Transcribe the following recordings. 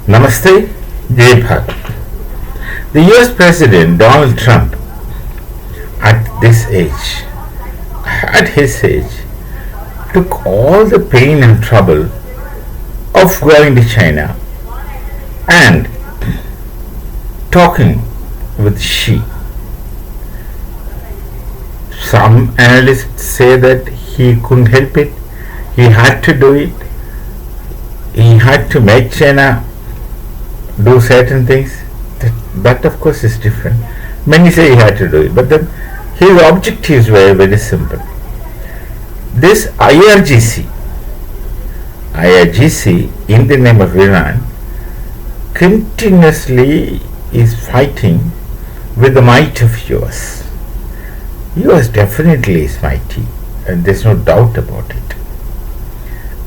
Namaste, Jai Bharat. The US President Donald Trump, at his age, took all the pain and trouble of going to China and talking with Shee. Some analysts say that he couldn't help it, he had to do it, he had to make China do certain things. That of course is different. Many say he had to do it, but then his objectives were very simple. This IRGC in the name of Iran continuously is fighting with the might of US. US definitely is mighty, and there's no doubt about it.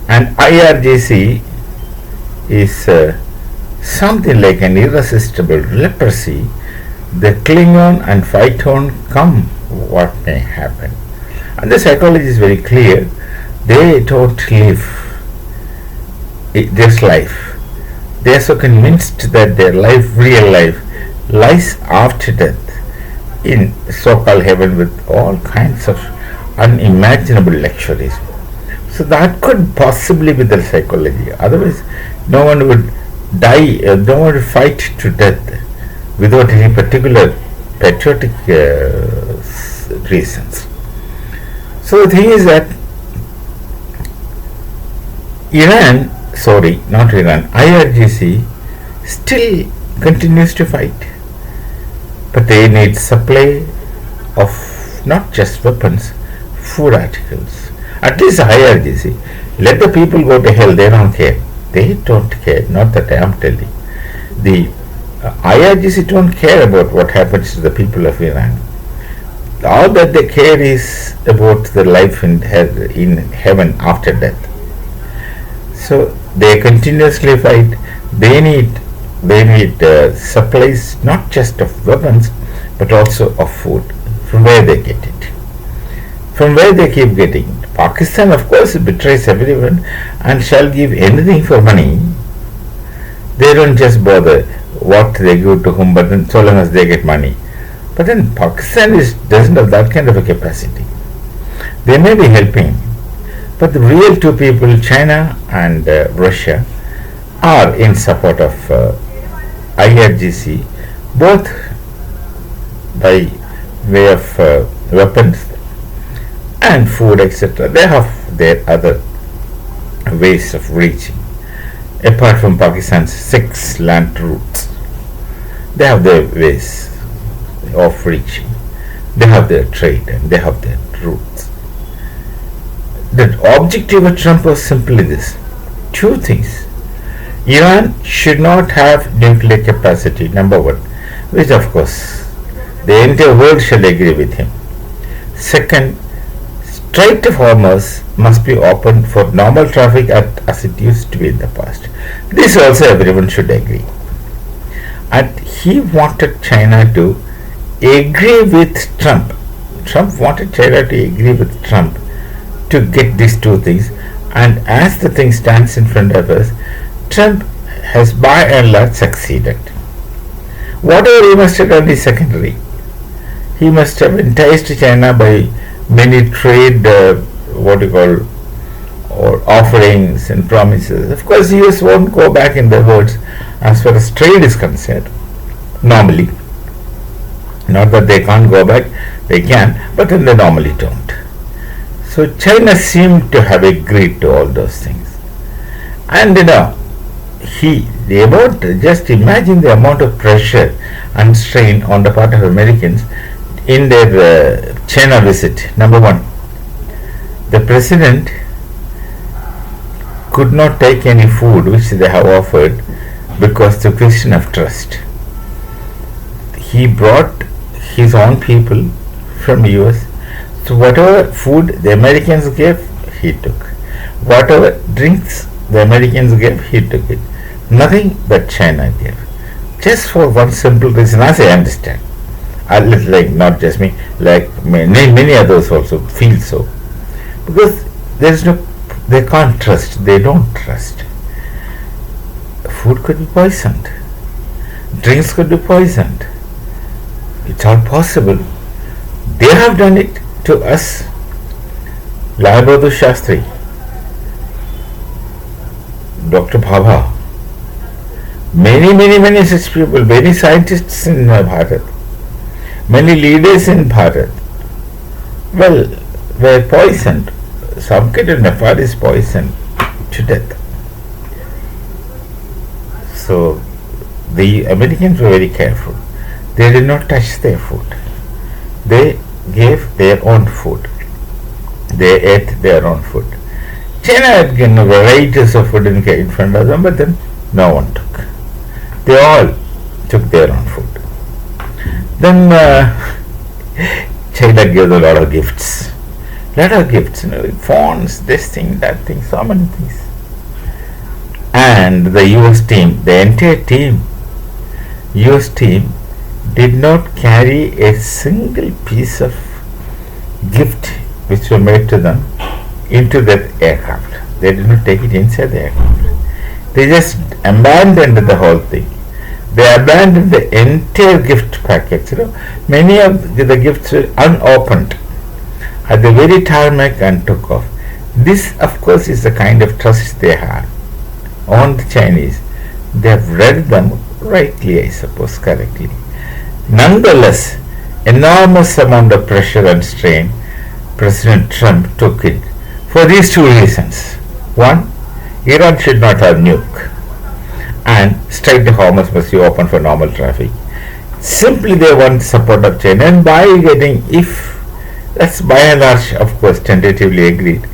And IRGC is something like an irresistible leprosy. They cling on and fight on, come what may happen. And the psychology is very clear. They don't live this life. They are so convinced that their life, real life, lies after death in so-called heaven with all kinds of unimaginable luxuries. So that could possibly be their psychology. Otherwise, no one would die, no one would fight to death without any particular patriotic reasons. So the thing is that IRGC still continues to fight, but they need supply of not just weapons, food articles. At least IRGC, let the people go to hell, they don't care. They don't care, not that I am telling. The IRGC don't care about what happens to the people of Iran. All that they care is about the life in heaven after death. So they continuously fight. They need supplies not just of weapons but also of food. From where they get it? From where they keep getting it? Pakistan, of course, betrays everyone and shall give anything for money. They don't just bother what they give to whom, but then so long as they get money. But then Pakistan doesn't have that kind of a capacity. They may be helping, but the real two people, China and Russia, are in support of IRGC, both by way of weapons and food, etc. They have their other ways of reaching. Apart from Pakistan's 6 land routes, they have their ways of reaching. They have their trade and they have their routes. The objective of Trump was simply this: two things. Iran should not have nuclear capacity, number one, which of course the entire world shall agree with him. Second, Strait of Hormuz must be opened for normal traffic as it used to be in the past. This also everyone should agree. And he wanted China to agree with Trump. Trump wanted China to agree with Trump to get these two things. And as the thing stands in front of us, Trump has by and large succeeded. Whatever he must have done is secondary. He must have enticed China by many trade or offerings and promises. Of course, US won't go back in their words as far as trade is concerned, normally. Not that they can't go back, they can, but then they normally don't. So China seemed to have agreed to all those things. And just imagine the amount of pressure and strain on the part of Americans in their China visit. Number one, the president could not take any food which they have offered because the question of trust. He brought his own people from US, so whatever food the Americans gave, he took. Whatever drinks the Americans gave, he took it. Nothing but China gave. Just for one simple reason, as I understand. Like not just me, like many others also feel so. Because they can't trust, they don't trust. food could be poisoned, drinks could be poisoned. It's all possible. They have done it to us. Lal Bahadur Shastri, Dr. Bhabha, many such people, many scientists in Bharat, many leaders in Bharat, well, were poisoned. Some kid in Nepal is poisoned to death. So the Americans were very careful. They did not touch their food. They gave their own food. They ate their own food. China had varieties of food in front of them, but then no one took. They all took their own food. Then China gave a lot of gifts. Phones, this thing, that thing, so many things. And the US team, the entire team, US team did not carry a single piece of gift which were made to them into that aircraft. They did not take it inside the aircraft. They just abandoned the whole thing. They abandoned the entire gift package. Many of the gifts were unopened at the very tarmac and took off. This, of course, is the kind of trust they have on the Chinese. They have read them rightly, I suppose, correctly. Nonetheless, enormous amount of pressure and strain President Trump took it for these two reasons. One, Iran should not have nuke, and Strait of Hormuz must be open for normal traffic. Simply they want support of China, and by getting, if that's by and large, of course, tentatively agreed,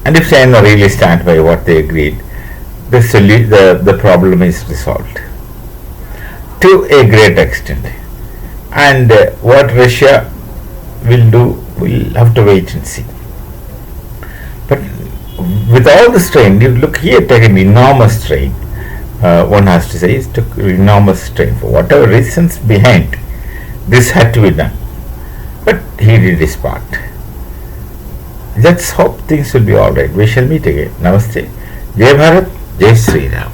and if China really stand by what they agreed, the problem is resolved to a great extent. And what Russia will do, we'll have to wait and see. But with all the strain, you look, he had taken enormous strain. One has to say, he took enormous strain for whatever reasons behind. This had to be done. But he did his part. Let's hope things will be alright. We shall meet again. Namaste. Jai Bharat, Jai Sri Ram.